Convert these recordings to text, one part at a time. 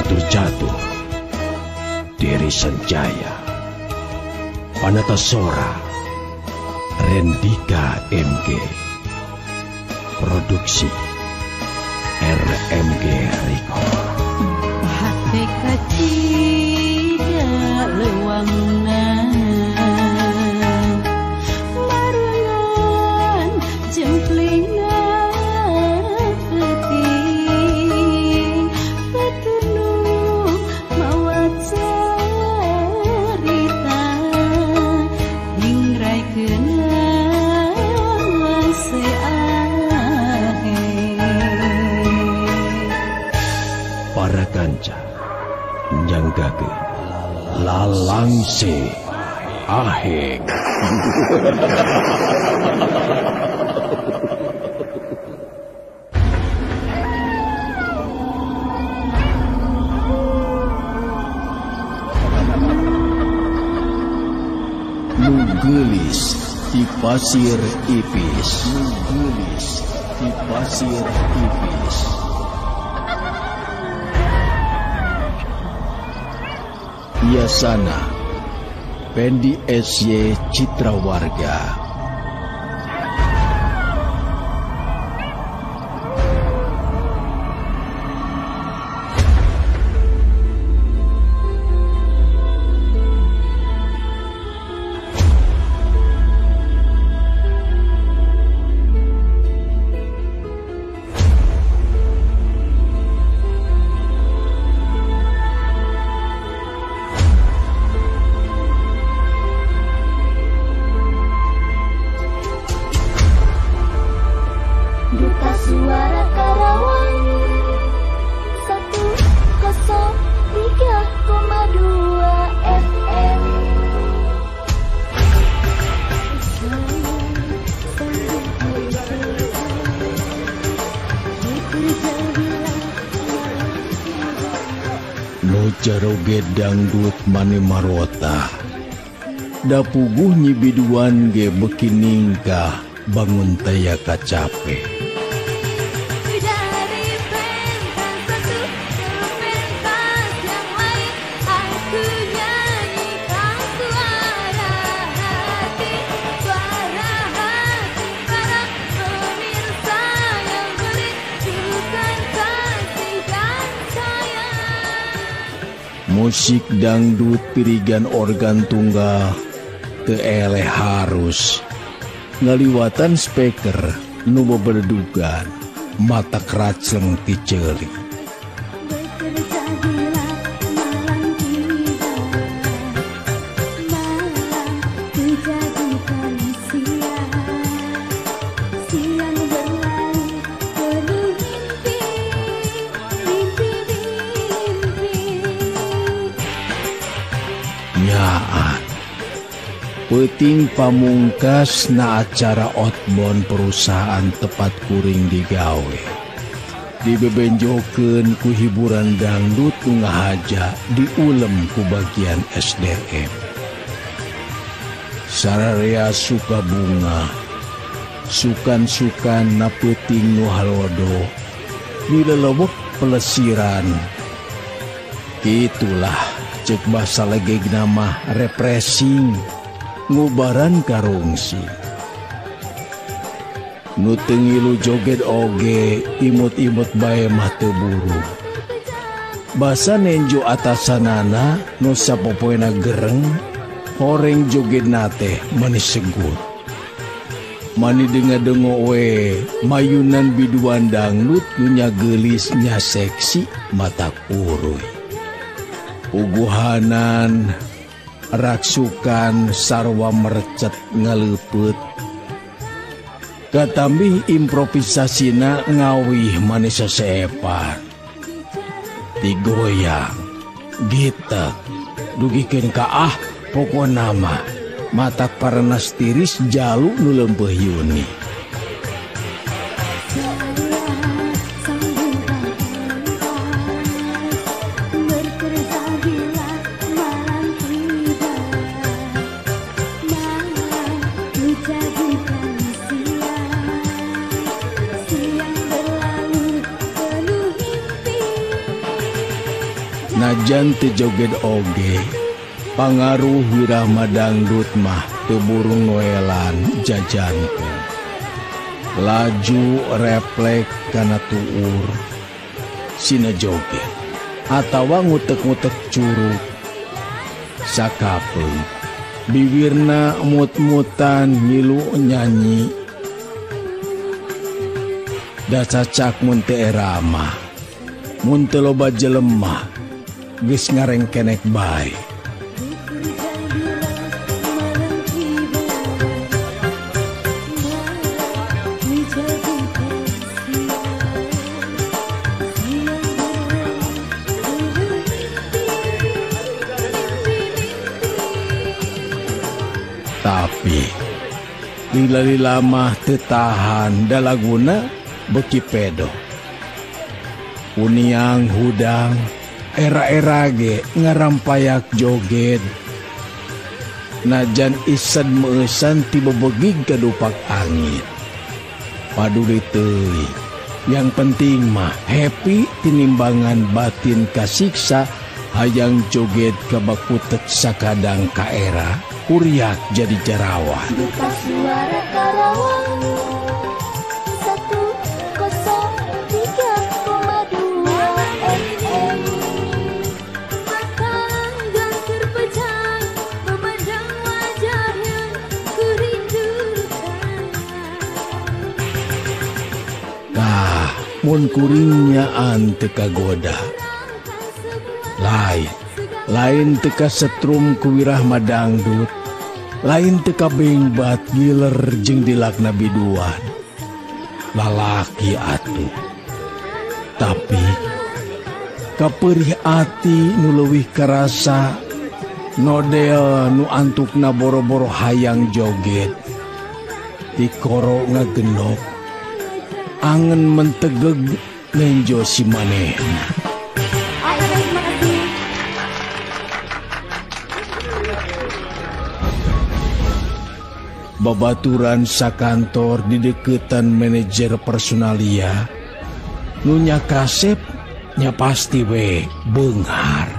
Catur Jatuh, Dery Sanjaya, Panatasora, Rendika MG. Produksi RMG Record. Hati kacida lewangunan barengan jemplingan peti petunuk mawa cerita ningrai kenang seahe Para kanca nyanggake lalang se aheng. Nugelis di pasir ipis. Nugelis di pasir ipis. Yasana Pendi SY Citra Warga. Duta Suara Karawang 103,2 FM. Nu jaroge dangdut mani marota. Da puguh nyi biduan ge beki ningkah bangun taya kacape. Dari pentas satu ke pentas yang lain, aku nyanyikan suara hati para pemirsa yang merindukan kasih dan sayang. Musik dangdut pirigan organ tunggal teu eleh harus ngaliwatan speaker nu beberdugan mata keraceng ti ceuli. Bekerja gelap malam tiba, malam dijadikan siang, siang berlalu penuh mimpi. Nyaan peuting pamungkas na acara outbound perusahaan tepat kuring digawe. Dibebenjokeun ku hiburan dangdut nu ngahaja diulem ku bagian SDM. Sararea suka bunga, sukan-sukan na peuting nu halodo, dilelewek pelesiran. Itulah cek basa legegna mah repressing. Ngubaran karungsi nu teu ngilu joget oge imut-imut bae mah teu buru. Basa nenjo atasanana nu sapopoena gereng horeng jogetna teh manis segur. Mani denga-dengo we mayunan biduan dangdut nu nya geulis nya seksi mata kuruy. Uguhanan raksukan sarwa merecet ngaleupet. Katambih improvisasina ngawih manis sesepan. Digoyang, gitek, dugikeun ka pokona mah matak parenas tiris jalu nu leumpeuh yuni. Najan teu joget oge, pangaruh wirama dangdut mah teu burung noelan jajankeun. Laju refleks kana tuur sina joget atawa ngutek-ngutek curug. Sakapeung bibirna mut-mutan ngilu nyanyi. Da cacak mun teu erama, mun teu loba jelema geus ngarengkenek bae. Tapi lila-lila mah teu tahan da laguna beki pedo. Uniang hudang era-era ge ngarampayak joget. Najan isan meusan tiba begig kadupak angin. Paduli teuing, yang penting mah happy tinimbangan batin kasiksa. Hayang joget kabakutek sakadang ka era kuriak jadi jarawan. Duta Suara Karawang 103,2 FM. Tanggal terpejam memandang wajah yang kurindukan. Nah, mun kuringnya teu kagoda. Lain teka setrum kuwirah madangdut, lain teka bengbat giler jeung dilakna biduan. Lalaki atuh, tapi kaperih ati nu leuwih karasa nodel nu antukna boro-boro hayang joget. Tikoro ngagenok, angen mentegeg nenjo si manehna. Babaturan sakantor di deketan manajer personalia, nunya kasep nya pasti we beunghar.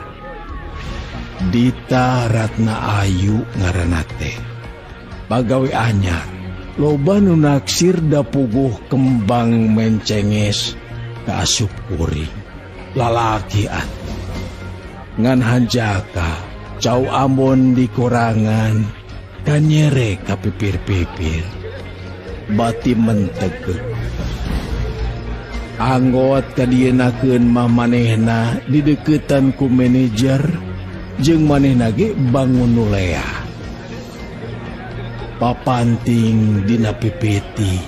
Dita Ratna Ayu ngaranna teh, pagawe anyar, loba nu naksir da puguh kembang mencenges kaasup kuring. Lalaki atuh ngan hanjaka cau Ambon di korangan. Kanyere kapipir-pipir, bati mentegeg. Anggot kadienakeun mah manehna di deketan ku manajer, jeung manehna ge bangun nulea. Papanting dina pipiti,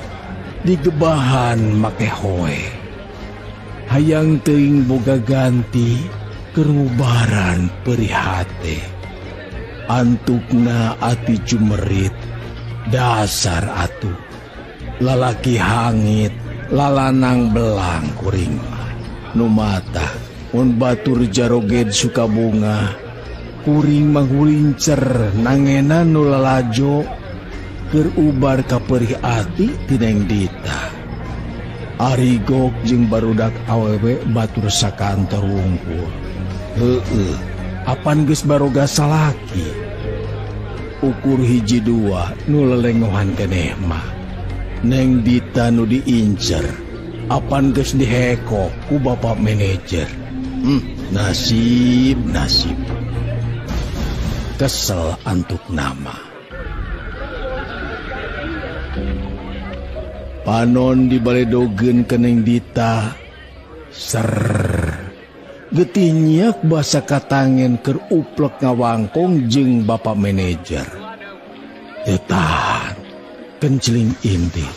digebahan make hoe. Hayang teuing boga ganti keur ngubaran perih hate. Antukna ati jumerit, dasar atuh lalaki hangit, lalanang belang kuring nu mata mun batur jaroged suka bunga, kuring manghulincer nangena nu lalajo keur ubar ka perih ati tineng Dita. Arigok jeung barudak awewe batur sakantor wungkul. Heueuh, apan geus baroga salaki. Ukur hiji dua nu lelengohan keneh mah. Neng Dita nu diincer, apan geus dihekok ku bapak manajer. Nasib. Kesel antuk nama. Panon dibaledogeun ke Neng Dita. Getih nyiak basa katangen keur uplek ngawangkong jeung bapak manajer. Tahan, kenceling inti.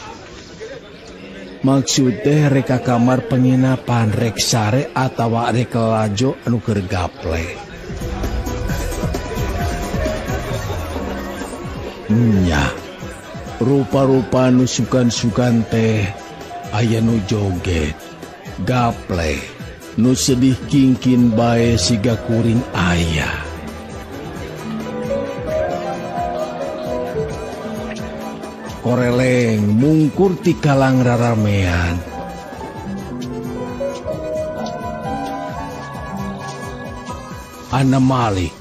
Maksud teh reka kamar penginapan rek sare atawa rek lajo anu keur gaple. Nya, rupa-rupa nu sukan-sukan teh aya nu joget, gaple. Nu sedih kingkin bae siga kuring aya. Koreleng mungkur ti kalang raramean. Ana malih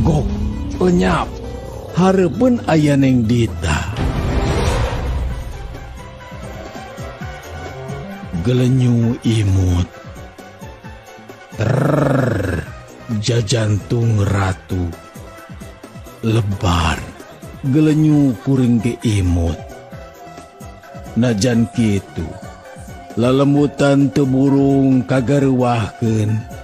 gok lenyap hareupeun aya Neng Dita. Gelenyu imut jajantung ratu lebar gelenyu kuring ge imut. Najan kitu lalembutan teu burung kagareuwahkeun.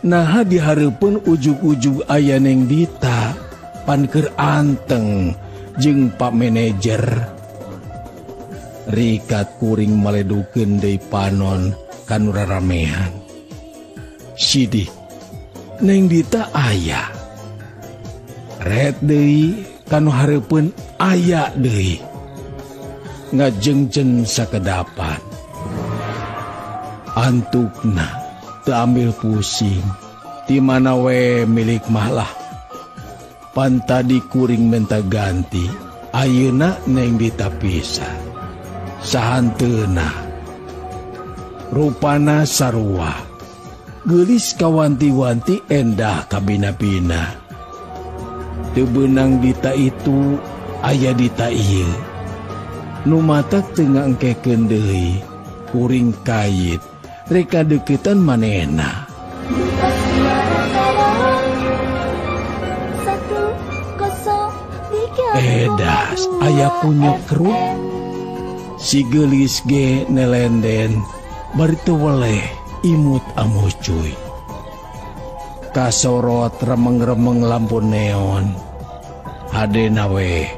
Nah di hareupeun ujug-ujug aya Neng Dita pan keur anteng jeung Pak Manajer. Rikat kuring maledukeun deui panon kanu raramean. Sidik Neng Dita aya. Ret deui kanu hareupeun aya deui. Ngajengjen sakedapan. Antukna teu ambil pusing. Di mana we milik mahlah. Pan tadi kuring minta ganti. Ayeuna Neng Dita pisah. Sahanteuna rupana sarua. Geulis kawanti-wanti endah kabina-bina. Teu beunang Dita itu aya Dita ieu. Nu matak teu ngangkekeun deui kuring kait reka deukeutan manehna. Duta Suara Karawang 103,2 Edas aya kunyuk keruk. Si geulis ge nelenden bari teu weleh imut amucuy. Kasorot remeng-remeng lampu neon. Hadena we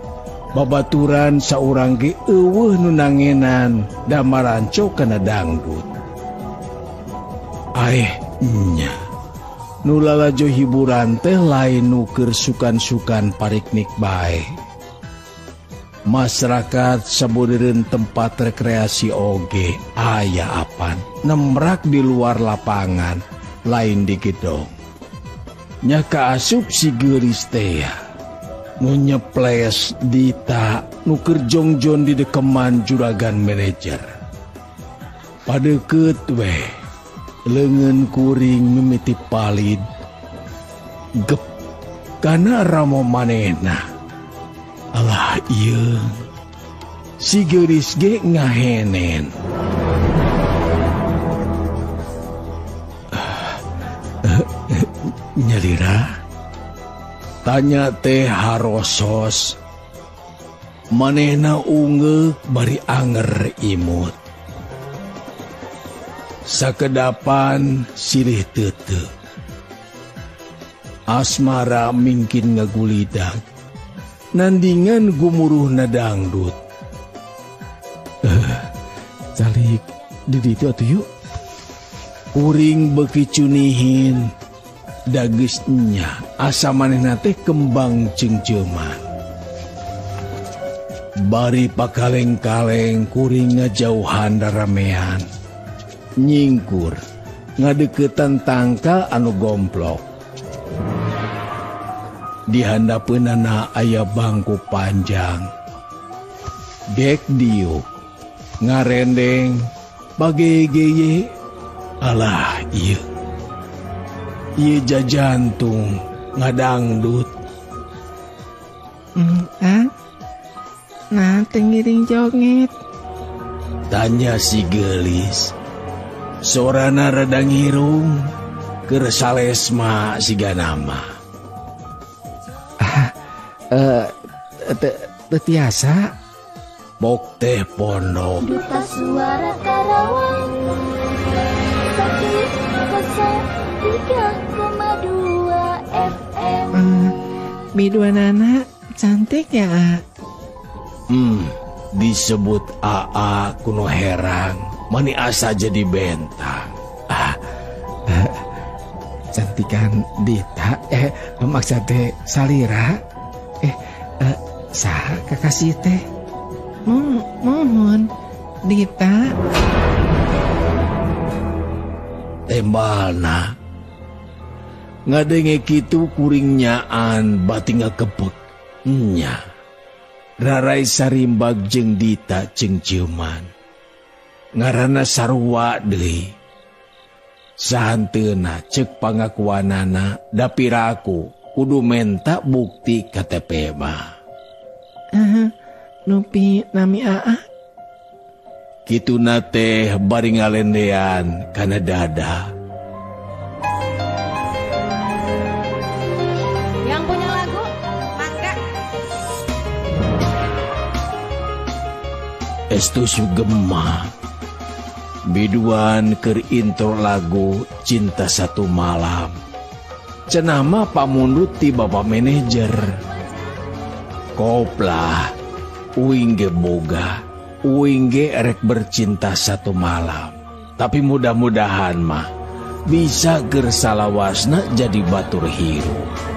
babaturan saurang ge eueuh nu nangenan da maranco kana dangdut. Nya nu lalajo hiburan teh lain nu keur sukan-sukan pariknik bae. Masyarakat sabeureun tempat rekreasi oge aya apan nemrak di luar lapangan lain di gedong. Nya kaasup si geulis teh nu nyeples Dita nu keur jongjon di dekeman juragan manajer. Padeukeut we leungeun kuring mimiti palid gep kana ramo manehna. Alah ieu si geulis ge ngahenen. Nyalira tanya teh harosos. Manehna ungeuk bari anger imut. Sakedapan silih teuteu. Asmara mingkin ngagulidag. Nandingan gumuruhna dangdut. Calik di ditu atuh yuk. Kuring beuki cunihin. Dageusnya asa manehna teh kembang cengceuman. Bari pakaleng-kaleng kuring ngajauhan raramean. Nyingkur ngadeuketan tangkal anu gomplok. Di handapeunana aya bangku panjang. Dek diuk ngarendeng bagegeye. Alah ieu jajantung ngadangdut. Nah tengiring joget. Tanya si geulis. Sorana rada ngirung keur salesma siga nama. Tiasa Bok teh pondok. Duta Suara Karawang 103,2 FM. Biduanana cantik ya. Disebut AA kuno herang. Mani asa jadi bentang. Cantikan Dita. Maksudnya salira. Saha kakasih teh. Mohon Dita. Tembalna ngadenge kitu kuringnyaan bati ngakebek nya. Rarai sarimbag jeung Dita cengceuman. Ngaranna sarua deui. Sahanteuna cek pangakuanana da piraku kudu menta bukti KTP mah. Nupi nami Aa. Kituna teh bari ngalendean kana dada. Yang punya lagu, mangga. Estu sugema. Biduan keur intro lagu Cinta Satu Malam. Cenama pamundut ti bapak manajer. Koplah, uing ge boga, uing ge erek bercinta satu malam. Tapi mudah-mudahan mah bisa ger salawasna jadi batur hirup.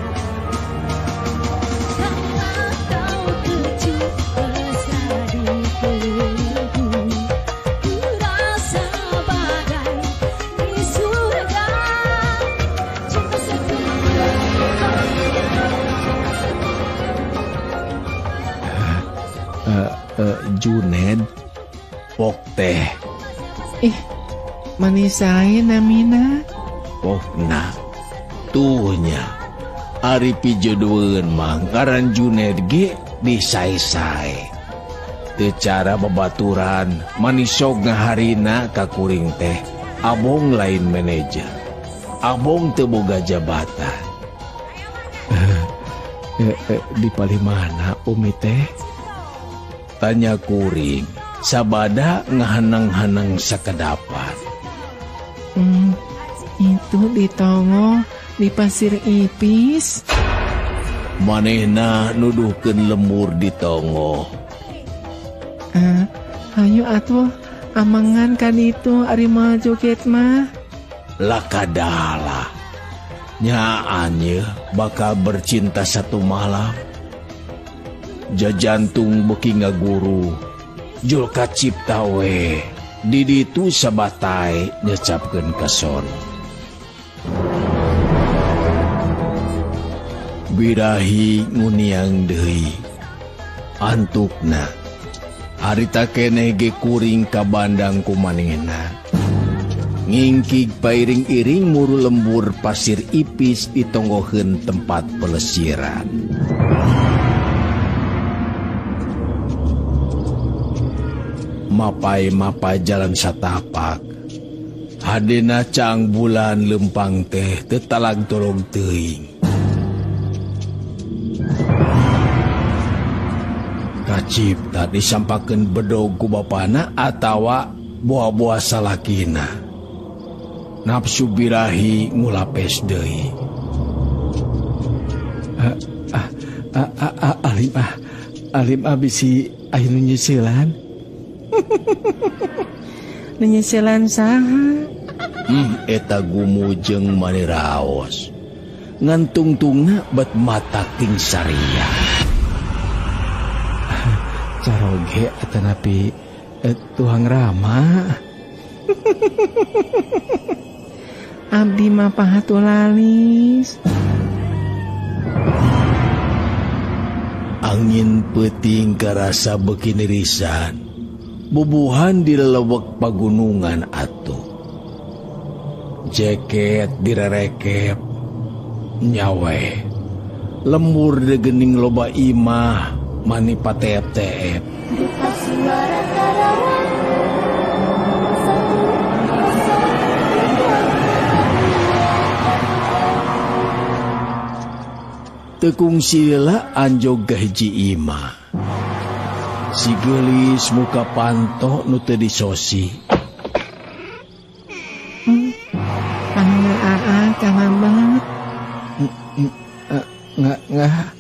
Juned pok teh Manisai namina. pokna tuhnya ari pijodoeun mah ngaran Juned ge disae-sae teu cara babaturan manisog ngaharina ka kuring teh abong lain manajer abong teu boga jabatan. Di palimana umi teh? Tanya kuring, sabada ngahanang-hanang sakedapat. Itu di Tongo, di Pasir Ipis. Manehna nuduhkeun lembur di Tongo. Hayu atuh amangan kan itu ari moal joget mah. Lakadalah, nyaannya bakal bercinta satu malam. Jajantung beki ngaguru jul kacipta we di ditu sabatai nyecapkeun kason. Birahi nguniang deui antukna harita keneh ge kuring ka bandang ku manehna ngingkig pairing-iring muru lembur Pasir Ipis ditonggoheun tempat pelesiran. Mapai-mapai jalan satapak hadena cang bulan lempang teh tetalag tolong teuing. Kacipta disampakeun bedog ku bapana atawa buah-buah salakina. Nafsu birahi ngulapes deui. Alim abisi anu nyesilan. Nenyeselan saha? Eta gumujeng maniraos. Ngantungtungna bet mata ting saria. Caroge atanapi Tuang Rama. Abdi mah pahatulalis. Angin peuting karasa beuki nirisan. Bubuhan di lelewek pagunungan atuh. Jeket direrekep nyawe. Lembur degening loba imah mani pateep-teep. Duta Suara Karawang 103. Tekung sila anjog gahiji imah. Si gelis muka panto nu teu disosi. Panggil Aa kangen banget. Nggak.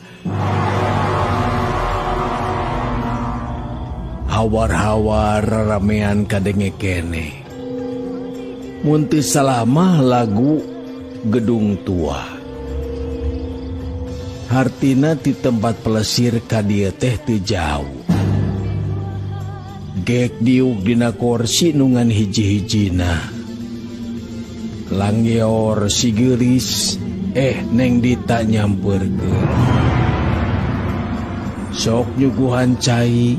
Hawar-hawar ramean kadenge kene. Mun teu salamah lagu Gedung Tua. Hartina di tempat pelesir kadieu teh teu jauh. Gek diuk dina kursi nungan hiji-hijina. Langyor si gelis neng Dita nyamperkeun. Sok nyuguhan cai.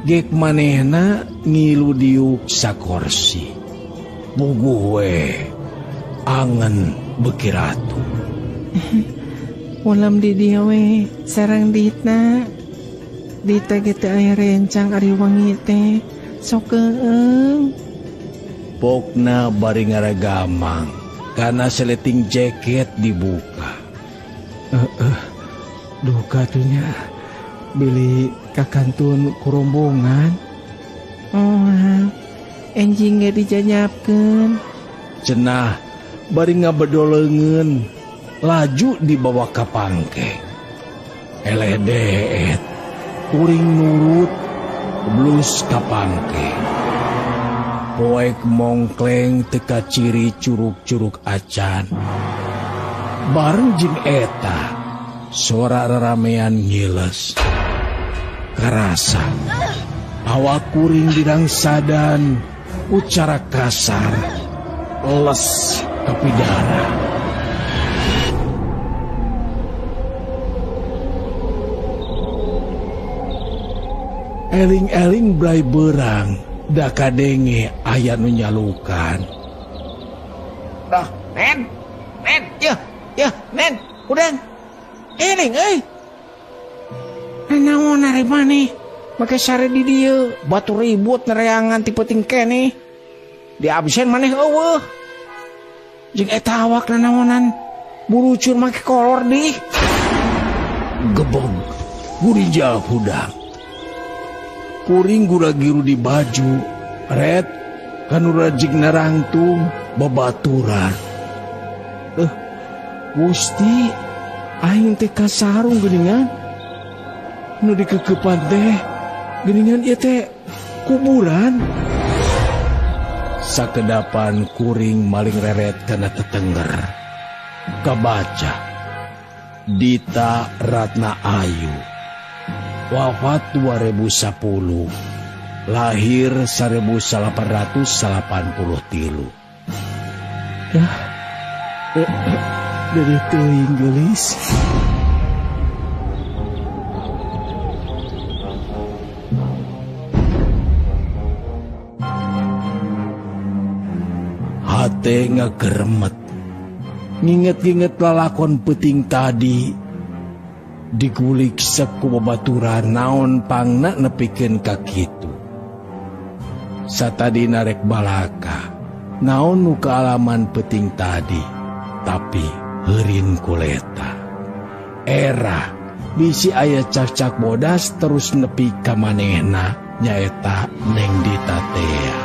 Gek manehna ngilu diuk sakorsi. Buguh we angen beki ratu. Ulam di dia we sareng Dita. Dita gitu aya rencang ari wengi teh sok keung. Pokna bari ngaragamang karena seleting jaket dibuka. Duh katunya beli kakantun kurombongan. Oh, enjing gak dijanyapkeun. Cenah bari ngabedoleungeun laju dibawa ka pangke. Eledet kuring nurut blus ka pangke. Poek mongkleng teka ciri curug-curug acan. Bareng jeung eta suara raramean ngiles. Karasa awak kuring dirangsadan ucara kasar les ke pidara. Eling-eling blai berang da kadenge aya nu nyalukan. Dah, Nen, Nen, udang. Eling, naon ari maneh? Make sare di dieu, batu ribut nereangan ti peuting keneh. Di absen maneh eueuh. Jeung eta awak naonan bulucur make kolor di. Gebog gurija hudang. Kuring gura-giru di baju, red kanu rajig narangtung babaturan. Gusti, aing teh kasarung geuningan. Nu dikekepan teh geuningan ieu teh kuburan. Sakedapan kuring maling reret kana tetengger. Kabaca Dita Ratna Ayu. Wafat 2010, lahir 1883. Dari teuing geulis. Hate ngageremet. Nginget-nginget lalakon peuting tadi. Digulik seku babaturan naon pangna nepikeun ka kitu. Satadi narek balaka naon nu kaalaman peuting tadi, tapi heurin kuleta. Era bisi aya cak-cak bodas terus nepi ka manehna nyaeta Neng Dita tea.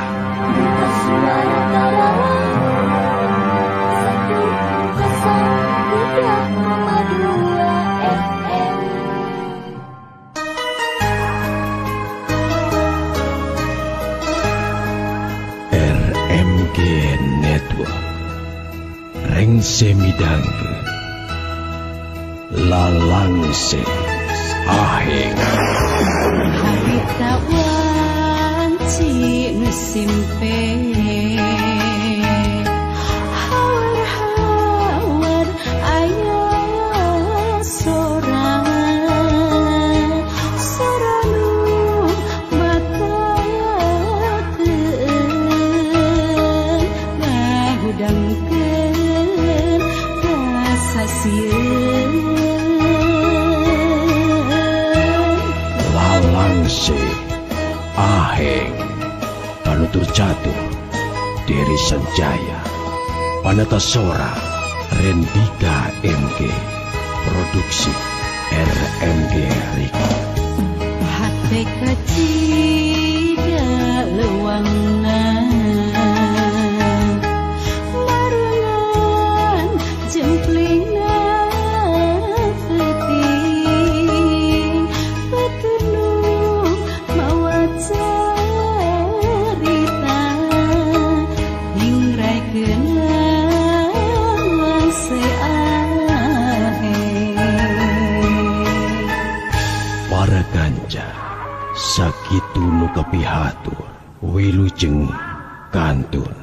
Network Rengse midangke lalangse aheng Harita wanci nusimpe hawar-hawar ayah sorangan saranu batakeun ngahudangkeun kasasieun lalangse aheng panutur catur Deri Sanjaya Panatasora Rendika MG Produksi RMG Record hate kacida leuwangna marangan jemplingna peuting petunung mawa carita ningraikeun langse aheng. para ganja sakitu nu kapihatur wilujeng kantun